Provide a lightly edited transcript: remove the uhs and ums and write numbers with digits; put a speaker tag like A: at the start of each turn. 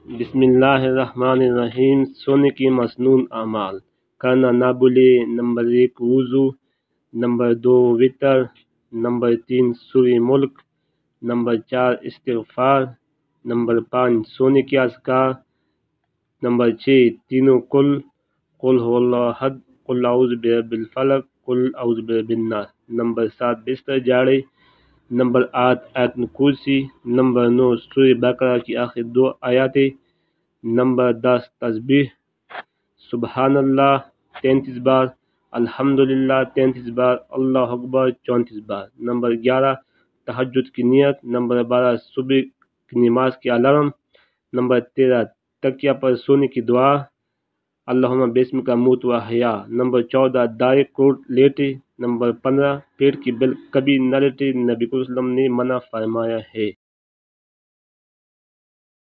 A: بسم اللہ الرحمن الرحیم۔ سونے کی مصنون اعمال: کرنا نہ بھولے۔ نمبر 1 وضو، نمبر 2 وطر، نمبر 3 سورہ ملک، نمبر 4 استغفار، نمبر 5 سونے کے اذکار، نمبر 6 تینوں قل هو اللہ احد، قل اعوذ برب الفلق، قل اعوذ برب الناس، نمبر 7 بستر جھاڑے، نمبر 8 آیت الکرسی، نمبر 9 سورہ بقرہ کی آخر 2 آیاتیں، نمبر 10 تسبیح سبحان اللہ 33 بار، الحمدللہ 33 بار، اللہ اکبر 34 بار، نمبر 11 تہجد کی نیت، نمبر 12 صبح کی نماز کی الارم، نمبر 13 تکیہ پر سونے کی دعا، اللہم بسم کا موت و حیا، نمبر 14 دائیں کوٹ لیٹے، نمبر 15 پیٹ کی بل کبھی نہ لیٹے، نبی صلی اللہ علیہ وسلم نے منع فرمایا ہے۔